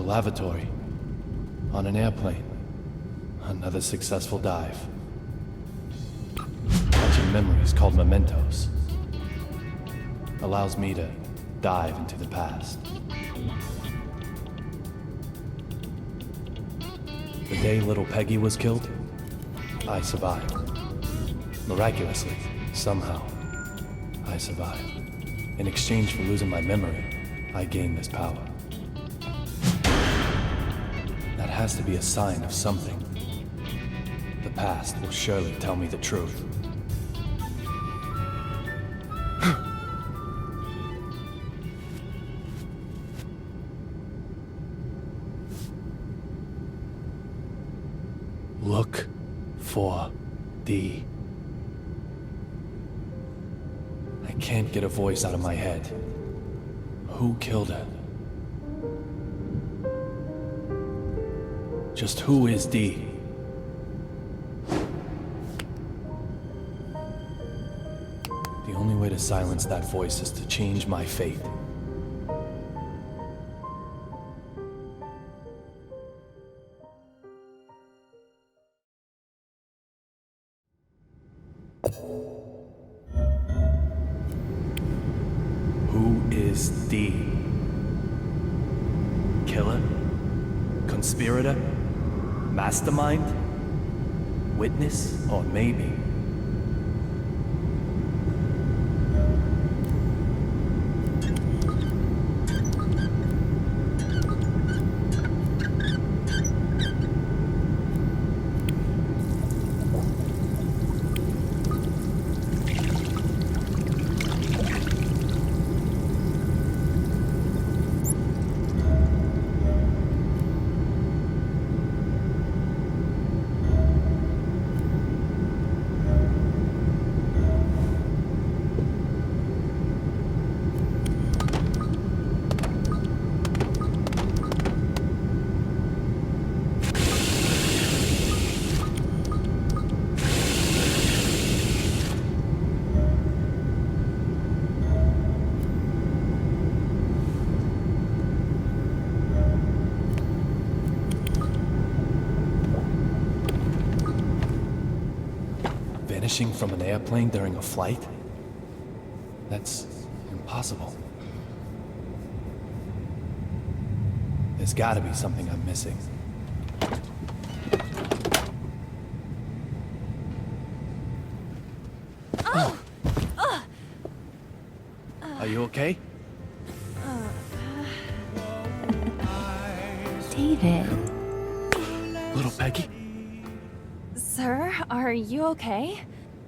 lavatory. On an airplane. Another successful dive. Catching memories called mementos. Allows me to dive into the past. The day little Peggy was killed, I survived. Miraculously, somehow, I survived. In exchange for losing my memory, I gained this power. That has to be a sign of something. The past will surely tell me the truth. Look for D. I can't get a voice out of my head. Who killed her? Just who is D? The only way to silence that voice is to change my fate. Who is D? Killer? Conspirator? Mastermind? Witness? Or maybe... Vanishing from an airplane during a flight? That's impossible. There's gotta be something I'm missing. Are you okay? David. Little Peggy? Sir, are you okay?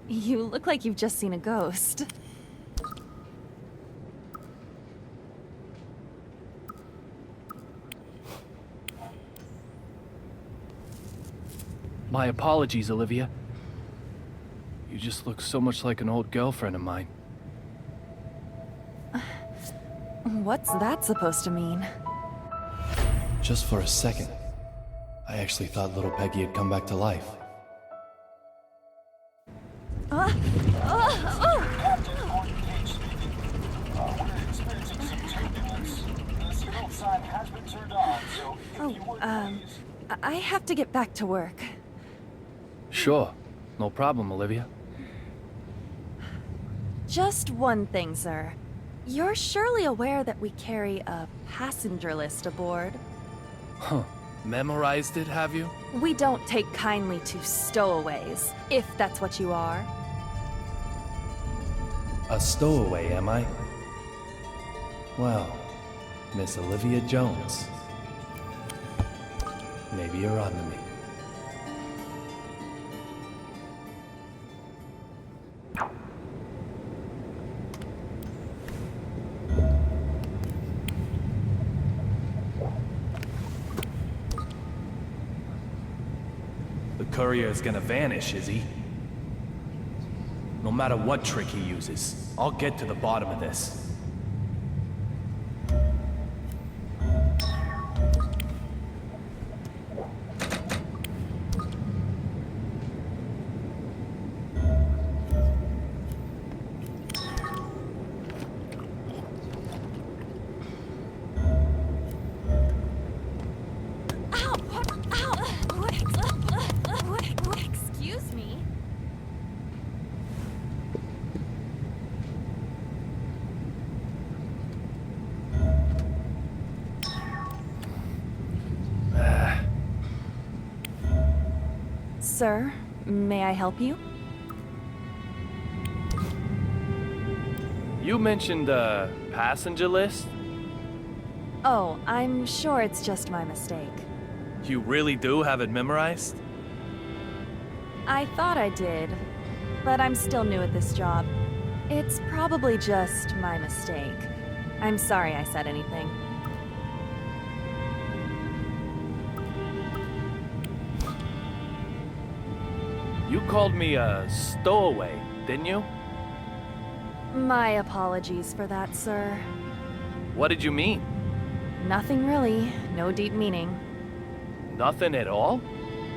You look like you've just seen a ghost. My apologies, Olivia. You just look so much like an old girlfriend of mine. What's that supposed to mean? Just for a second, I actually thought little Peggy had come back to life. I have to get back to work. Sure. No problem, Olivia. Just one thing, sir. You're surely aware that we carry a passenger list aboard. Huh. Memorized it, have you? We don't take kindly to stowaways, if that's what you are. A stowaway, am I? Well, Miss Olivia Jones. Maybe you're on to me. The courier is gonna vanish, is he? No matter what trick he uses, I'll get to the bottom of this. Sir, may I help you? You mentioned a passenger list? Oh, I'm sure it's just my mistake. You really do have it memorized? I thought I did, but I'm still new at this job. It's probably just my mistake. I'm sorry I said anything. You called me a stowaway, didn't you? My apologies for that, sir. What did you mean? Nothing really. No deep meaning. Nothing at all?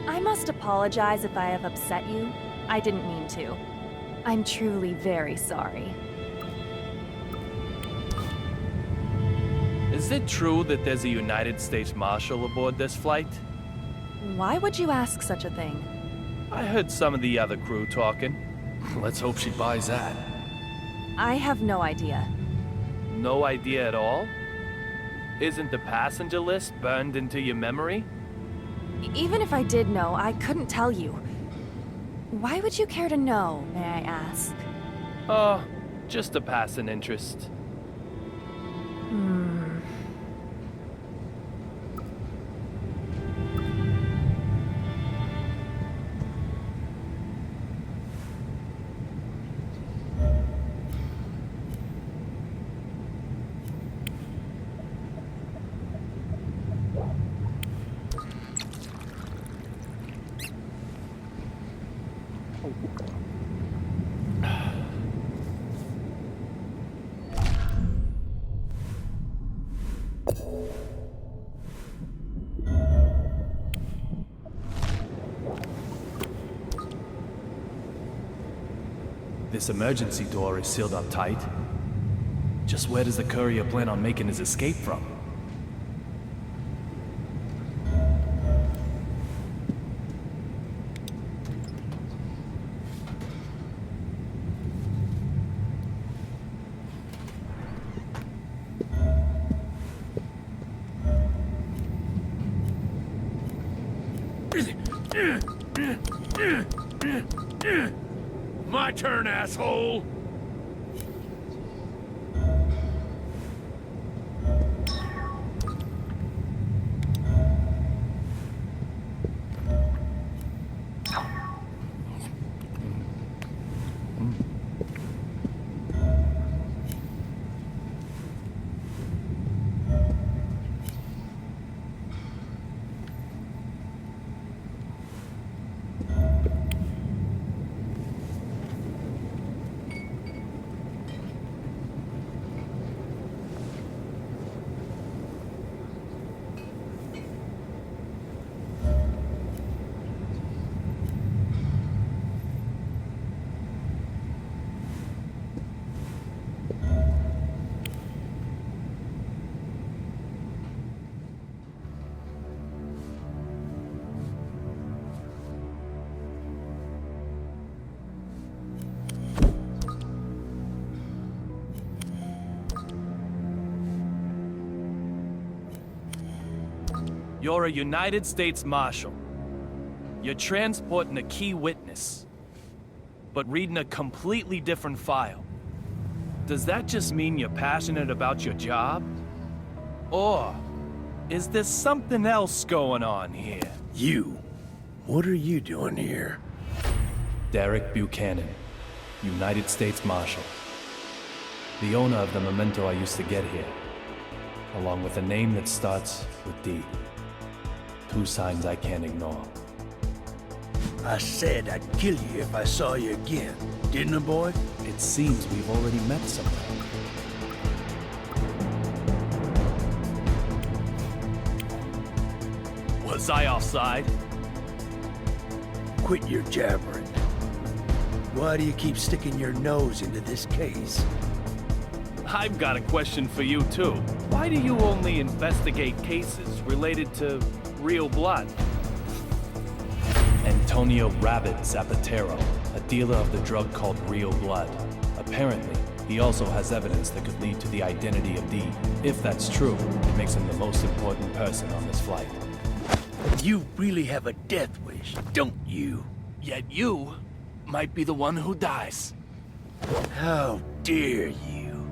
I must apologize if I have upset you. I didn't mean to. I'm truly very sorry. Is it true that there's a United States Marshal aboard this flight? Why would you ask such a thing? I heard some of the other crew talking. Let's hope she buys that. I have no idea. No idea at all? Isn't the passenger list burned into your memory? Even if I did know, I couldn't tell you. Why would you care to know, may I ask? Oh, just a passing interest. This emergency door is sealed up tight. Just where does the courier plan on making his escape from? My turn, asshole! You're a United States Marshal. You're transporting a key witness, but reading a completely different file. Does that just mean you're passionate about your job? Or is there something else going on here? You. What are you doing here? Derek Buchanan, United States Marshal. The owner of the memento I used to get here, along with a name that starts with D. Two signs I can't ignore. I said I'd kill you if I saw you again, didn't I, boy? It seems we've already met somewhere. Was I offside? Quit your jabbering. Why do you keep sticking your nose into this case? I've got a question for you, too. Why do you only investigate cases related to real blood? Antonio Rabbit Zapatero, a dealer of the drug called Real Blood. Apparently, he also has evidence that could lead to the identity of D. If that's true, it makes him the most important person on this flight. You really have a death wish, don't you? Yet you might be the one who dies. How dare you?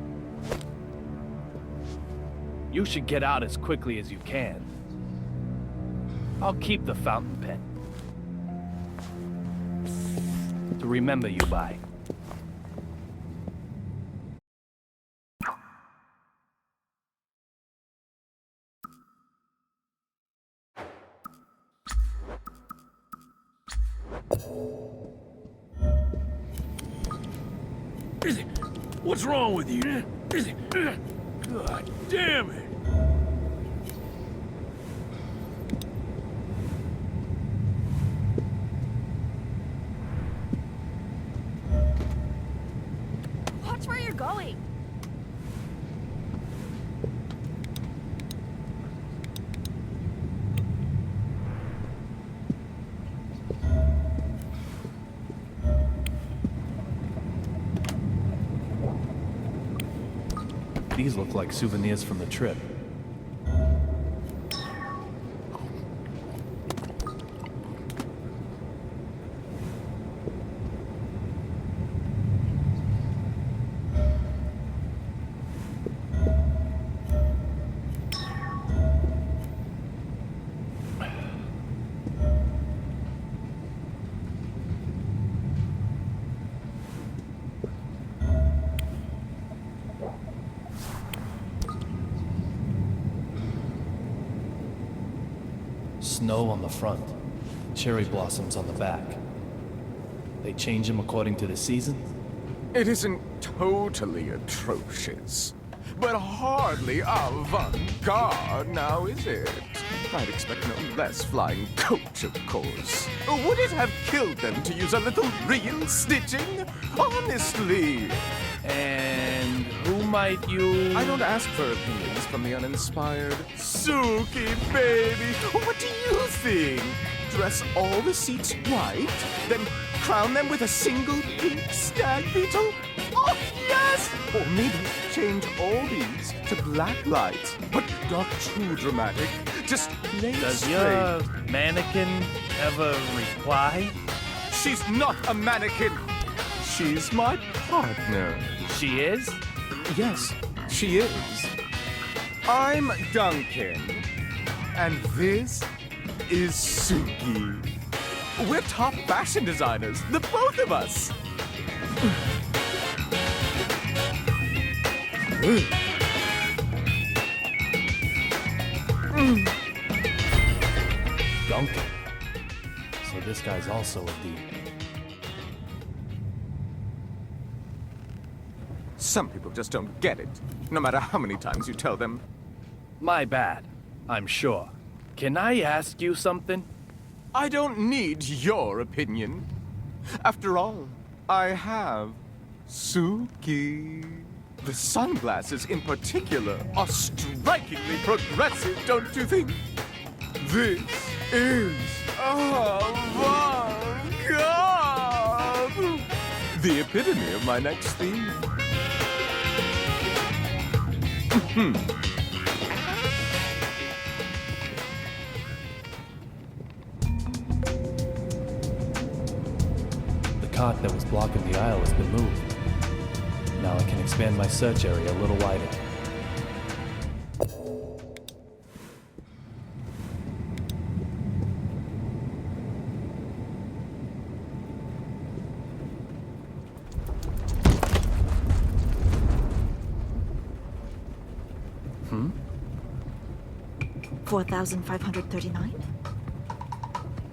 You should get out as quickly as you can. I'll keep the fountain pen. To remember you by. What's wrong with you? God damn it! Watch where you're going. These look like souvenirs from the trip. Snow on the front, cherry blossoms on the back. They change them according to the season? It isn't totally atrocious, but hardly avant-garde now, is it? I'd expect no less flying coach, of course. Would it have killed them to use a little real stitching? Honestly! And who might you... I don't ask for opinions from the uninspired. Suki, baby, what do you think? Dress all the seats white, then crown them with a single pink stag beetle? Oh, yes! Or maybe change all these to black lights, but not too dramatic. Just plain Does straight. your mannequin ever reply? She's not a mannequin. She's my partner. She is? Yes, she is. I'm Duncan, and this is Suki. We're top fashion designers, the both of us. Duncan. So this guy's also a thief. Some people just don't get it, no matter how many times you tell them. My bad, I'm sure. Can I ask you something? I don't need your opinion. After all, I have Suki. The sunglasses in particular are strikingly progressive, don't you think? This is avant-garde. The epitome of my next theme. The cot that was blocking the aisle has been moved. Now I can expand my search area a little wider. Hmm? 4,539?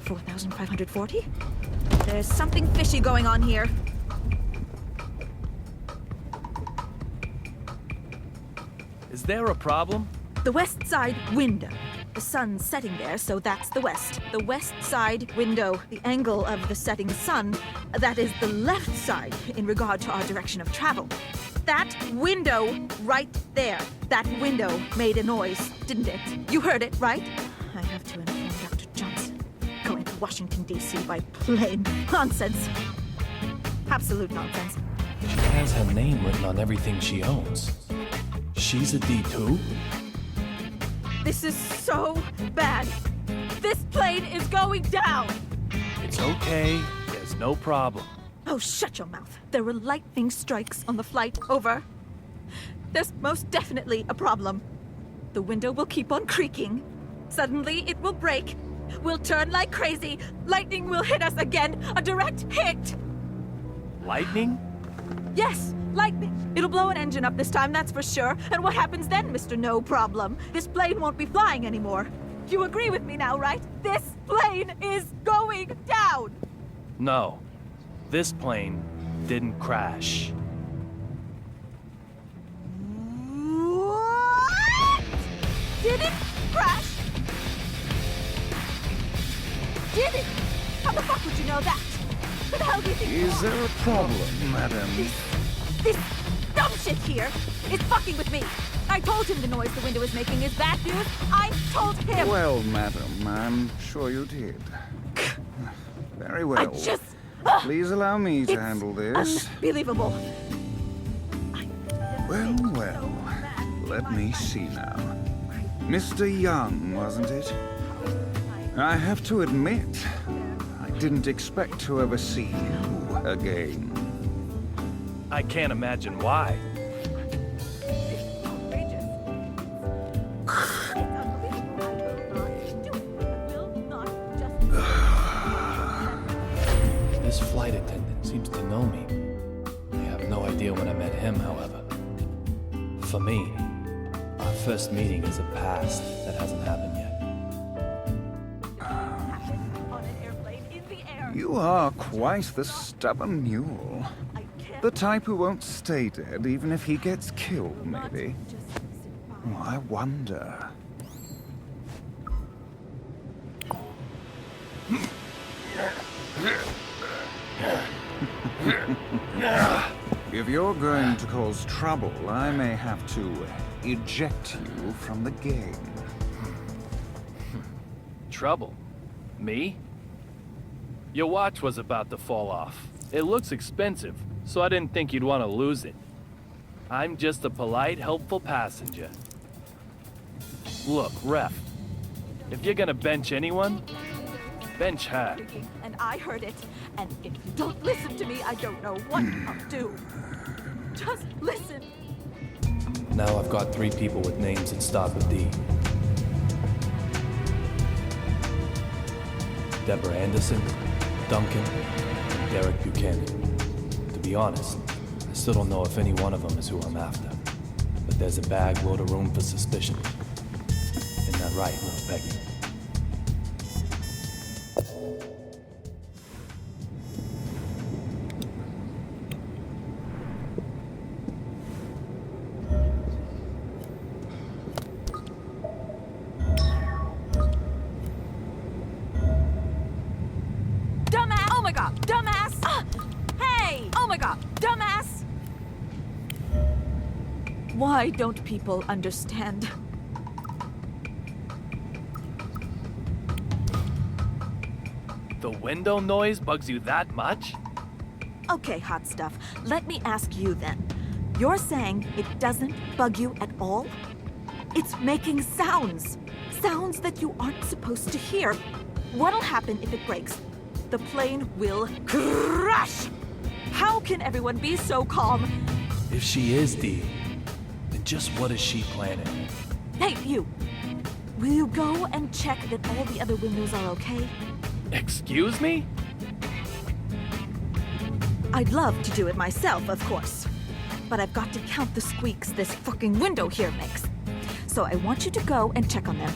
4,540? There's something fishy going on here. Is there a problem? The west side window. The sun's setting there, so that's the west. The west side window, the angle of the setting sun, that is the left side in regard to our direction of travel. That window right there, that window made a noise, didn't it? You heard it, right? I have to inform Dr. Johnson. Going to Washington, D.C. by plane. Nonsense. Absolute nonsense. She has her name written on everything she owns. She's a D2? This is so bad. This plane is going down! It's okay. There's no problem. Oh, shut your mouth. There were lightning strikes on the flight over. There's most definitely a problem. The window will keep on creaking. Suddenly, it will break. We'll turn like crazy. Lightning will hit us again. A direct hit. Lightning? Yes, lightning. It'll blow an engine up this time, that's for sure. And what happens then, Mr. No Problem? This plane won't be flying anymore. You agree with me now, right? This plane is going down! No. This plane didn't crash. What? Did it crash? Did it? How the fuck would you know that? Who the hell do you think you Is are? there a problem, madam? This dumb shit here is fucking with me. I told him the noise the window is making is bad news. I told him. Well, madam, I'm sure you did. Very well. I just... Please allow me to it's handle this. Unbelievable. Well, well. Let me see now. Mr. Young, wasn't it? I have to admit, I didn't expect to ever see you again. I can't imagine why. This flight attendant seems to know me. I have no idea when I met him, however. For me, our first meeting is a past that hasn't happened yet. You are quite the stubborn mule. The type who won't stay dead even if he gets killed, maybe. Oh, I wonder. If you're going to cause trouble, I may have to eject you from the game. Trouble? Me? Your watch was about to fall off. It looks expensive, so I didn't think you'd want to lose it. I'm just a polite, helpful passenger. Look, Ref, if you're gonna bench anyone, bench her. And I heard it. And if you don't listen to me, I don't know what I'll do. Just listen. Now I've got 3 people with names that start with D. Deborah Anderson, Duncan, and Derek Buchanan. To be honest, I still don't know if any one of them is who I'm after. But there's a bag load of room for suspicion. Isn't that right, little Peggy? Dumbass! Oh my god! Dumbass! Hey! Oh my god! Dumbass! Why don't people understand? The window noise bugs you that much? Okay, hot stuff. Let me ask you then. You're saying it doesn't bug you at all? It's making sounds. Sounds that you aren't supposed to hear. What'll happen if it breaks? The plane will crash! How can everyone be so calm? If she is D, then just what is she planning? Hey, you! Will you go and check that all the other windows are okay? Excuse me? I'd love to do it myself, of course. But I've got to count the squeaks this fucking window here makes. So I want you to go and check on them.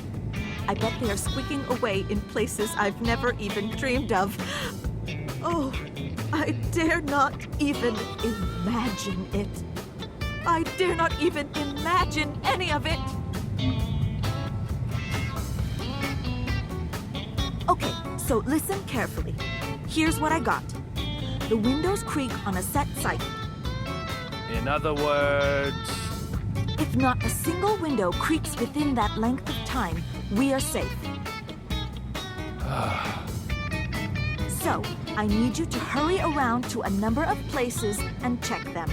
I bet they are squeaking away in places I've never even dreamed of. Oh, I dare not even imagine it. I dare not even imagine any of it. Okay, so listen carefully. Here's what I got. The windows creak on a set site. In other words... If not a single window creaks within that length of time, we are safe. So, I need you to hurry around to a number of places and check them.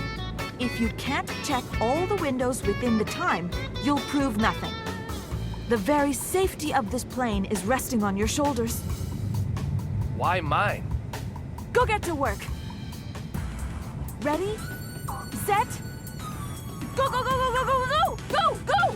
If you can't check all the windows within the time, you'll prove nothing. The very safety of this plane is resting on your shoulders. Why mine? Go get to work. Ready? Set? Go, go, go, go, go, go, go! Go, go!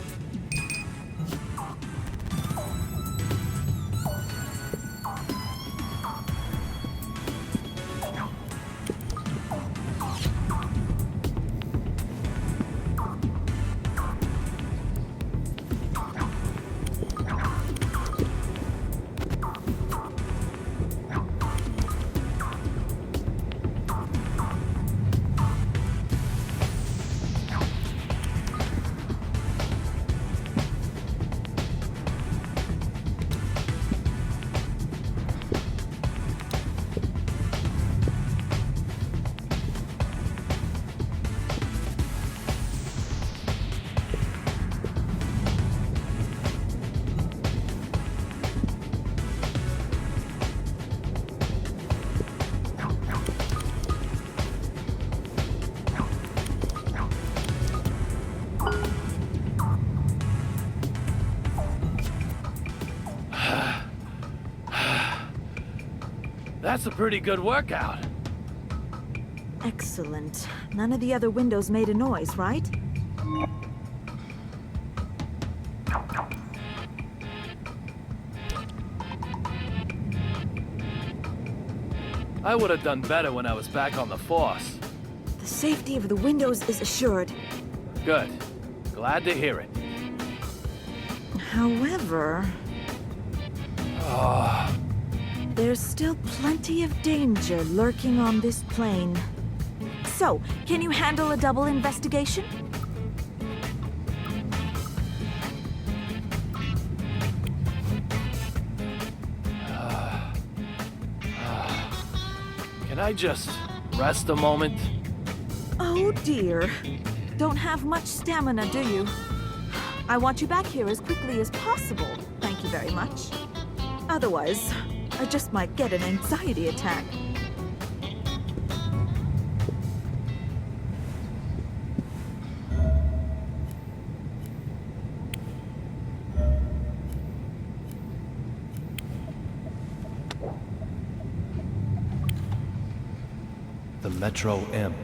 That's a pretty good workout. Excellent. None of the other windows made a noise, right? I would have done better when I was back on the force. The safety of the windows is assured. Good. Glad to hear it. However, there's still plenty of danger lurking on this plane. So, can you handle a double investigation? Can I just rest a moment? Oh dear. Don't have much stamina, do you? I want you back here as quickly as possible. Thank you very much. Otherwise, I just might get an anxiety attack. The Metro M.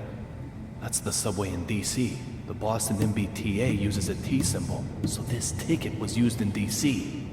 That's the subway in D.C. The Boston MBTA uses a T symbol, so this ticket was used in D.C.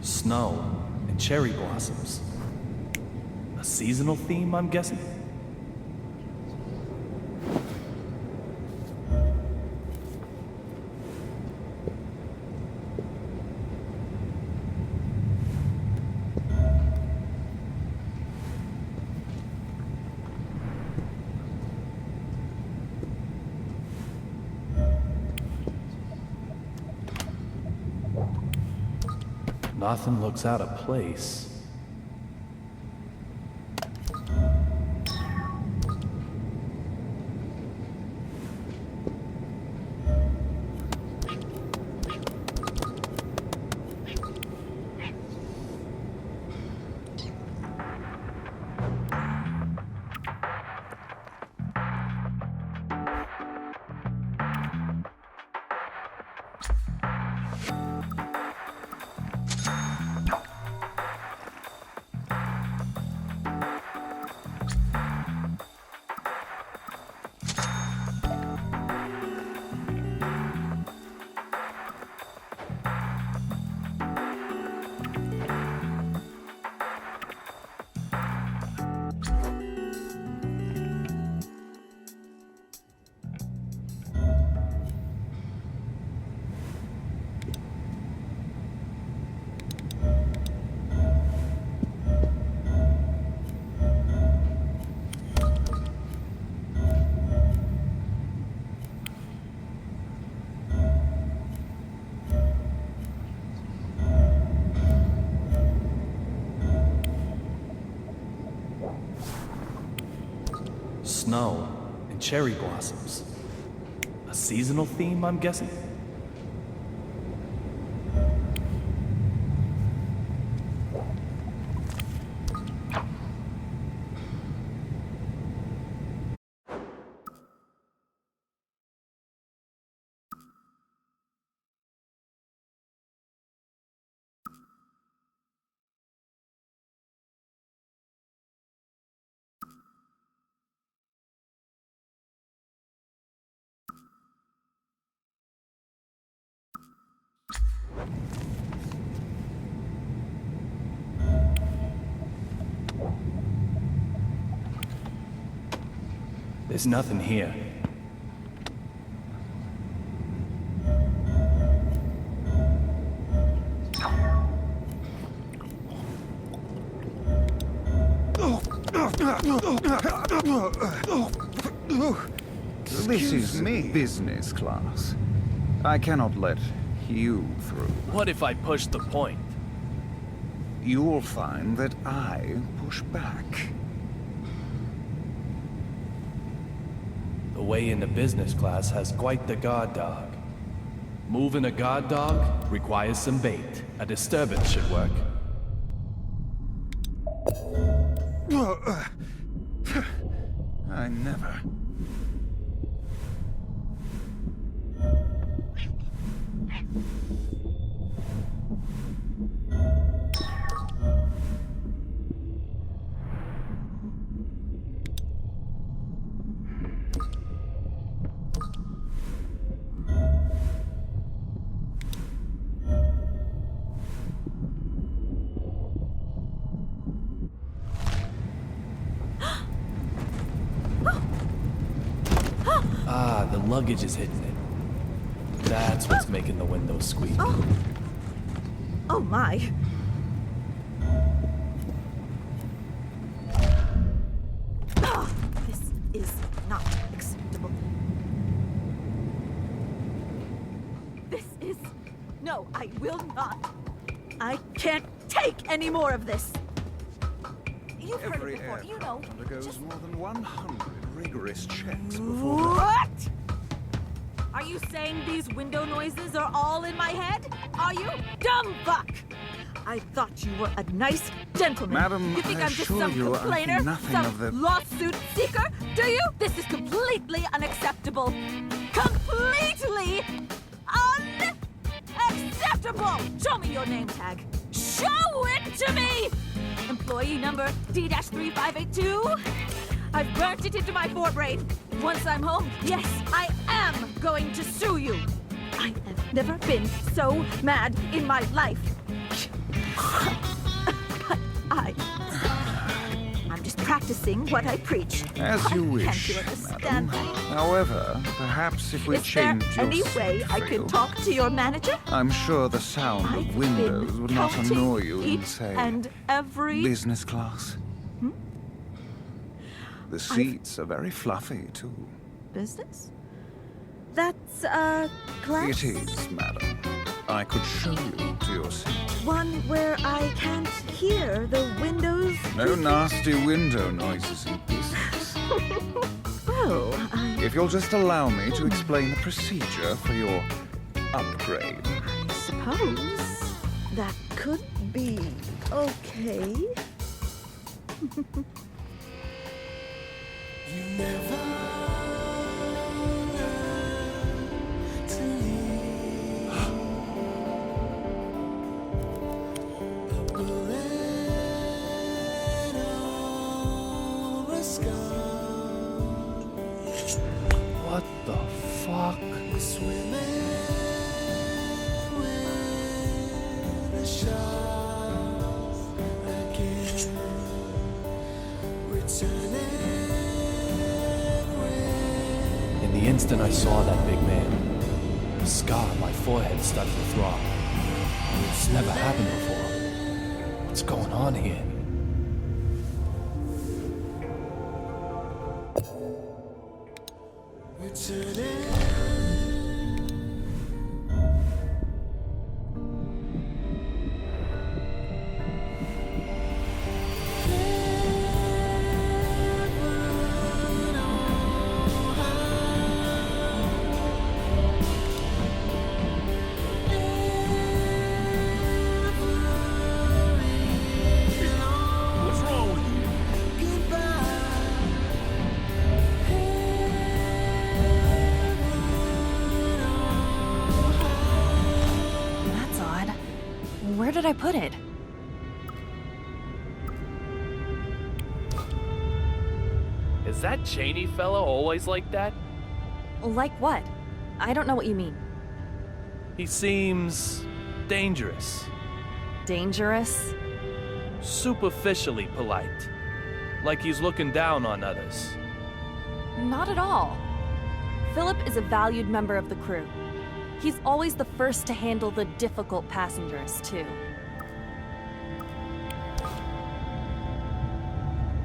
Snow and cherry blossoms. A seasonal theme, I'm guessing? Nothing looks out of place. Snow and cherry blossoms. A seasonal theme, I'm guessing? There's nothing here. This is business class. I cannot let you through. What if I push the point? You'll find that I push back. The way into business class has quite the guard dog. Moving a guard dog requires some bait. A disturbance should work. I never. Ah, the luggage is hitting it. That's what's making the windows squeak. Oh my. This is not acceptable. This is... No, I will not. I can't take any more of this. You've heard Every it before, you know. aircraft undergoes more than 100 rigorous checks before... What? Are you saying these window noises are all in my head? Are you? Dumb fuck! I thought you were a nice gentleman. Madam, you think I I'm just assure some you I think complainer? nothing Some of the- lawsuit seeker? Do you? This is completely unacceptable. Completely unacceptable! Show me your name tag. Show it to me! Employee number D-3582? I've burnt it into my forebrain. Once I'm home, yes, I am going to sue you. I have never been so mad in my life. But I'm just practicing what I preach. As you Can't wish, you madam. understand me? However, perhaps if we Is there change your any way seat I for can you, talk to your manager? I'm sure the sound I've of windows been would not counting annoy you in, each say, and every... business class. The seats are very fluffy, too. Business? That's, class? It is, madam. I could show you to your seat. One where I can't hear the windows. No nasty window noises in business. Well, If you'll just allow me to explain the procedure for your upgrade. I suppose that could be okay. What the fuck? In the instant I saw that big man, the scar on my forehead started to throb. It's never happened before. What's going on here? did I put it? Is that Cheney fellow always like that? Like what? I don't know what you mean. He seems dangerous. Dangerous? Superficially polite. Like he's looking down on others. Not at all. Philip is a valued member of the crew. He's always the first to handle the difficult passengers, too.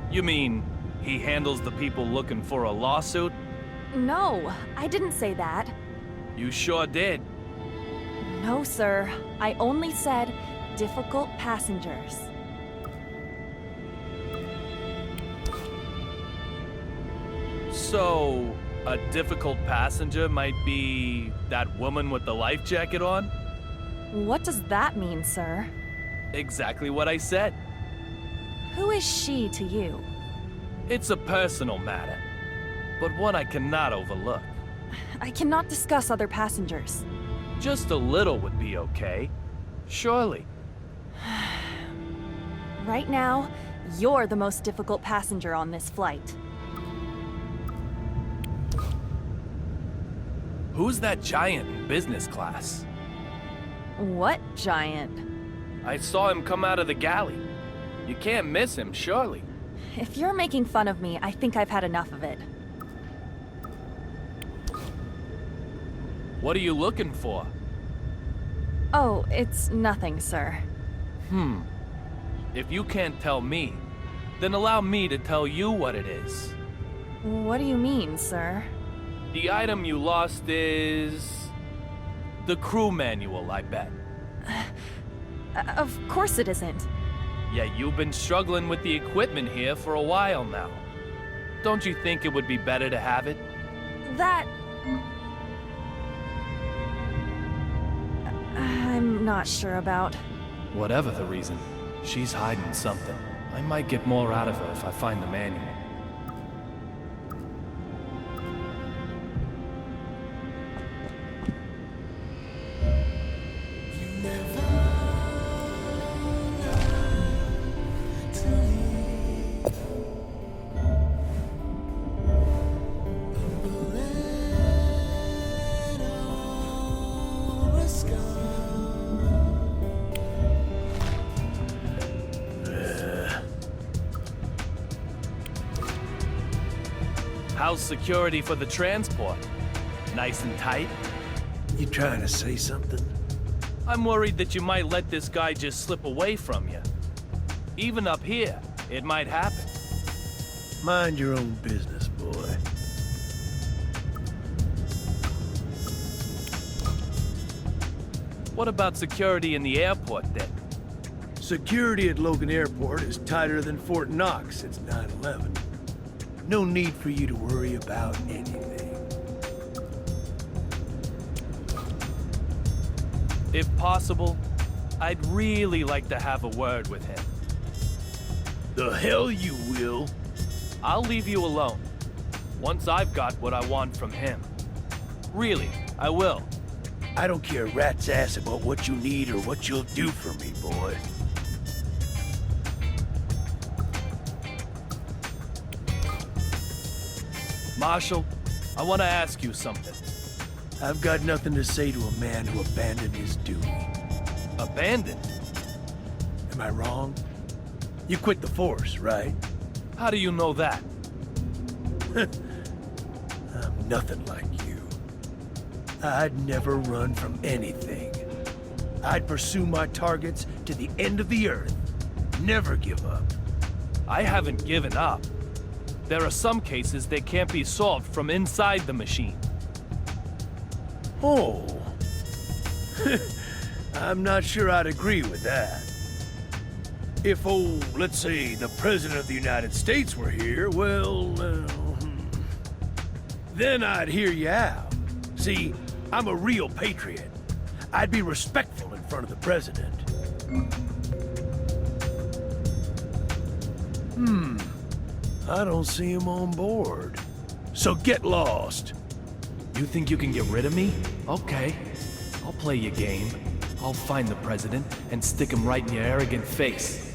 You mean he handles the people looking for a lawsuit? No, I didn't say that. You sure did. No, sir. I only said difficult passengers. So, a difficult passenger might be that woman with the life jacket on? What does that mean, sir? Exactly what I said. Who is she to you? It's a personal matter, but one I cannot overlook. I cannot discuss other passengers. Just a little would be okay. Surely. Right now, you're the most difficult passenger on this flight. Who's that giant in business class? What giant? I saw him come out of the galley. You can't miss him, surely. If you're making fun of me, I think I've had enough of it. What are you looking for? Oh, it's nothing, sir. If you can't tell me, then allow me to tell you what it is. What do you mean, sir? The item you lost is... the crew manual, I bet. Of course it isn't. Yeah, you've been struggling with the equipment here for a while now. Don't you think it would be better to have it? That... I'm not sure about. Whatever the reason, she's hiding something. I might get more out of her if I find the manual. How's security for the transport? Nice and tight? You trying to say something? I'm worried that you might let this guy just slip away from you. Even up here, it might happen. Mind your own business, boy. What about security in the airport then? Security at Logan Airport is tighter than Fort Knox since 9/11. No need for you to worry about anything. If possible, I'd really like to have a word with him. The hell you will. I'll leave you alone, once I've got what I want from him. Really, I will. I don't care a rat's ass about what you need or what you'll do for me, boy. Marshal, I want to ask you something. I've got nothing to say to a man who abandoned his duty. Abandoned? Am I wrong? You quit the force, right? How do you know that? I'm nothing like you. I'd never run from anything. I'd pursue my targets to the end of the earth. Never give up. I haven't given up. There are some cases that can't be solved from inside the machine. Oh. I'm not sure I'd agree with that. If, let's say, the President of the United States were here, well, then I'd hear you out. See, I'm a real patriot. I'd be respectful in front of the President. I don't see him on board. So get lost. You think you can get rid of me? Okay. I'll play your game. I'll find the president and stick him right in your arrogant face.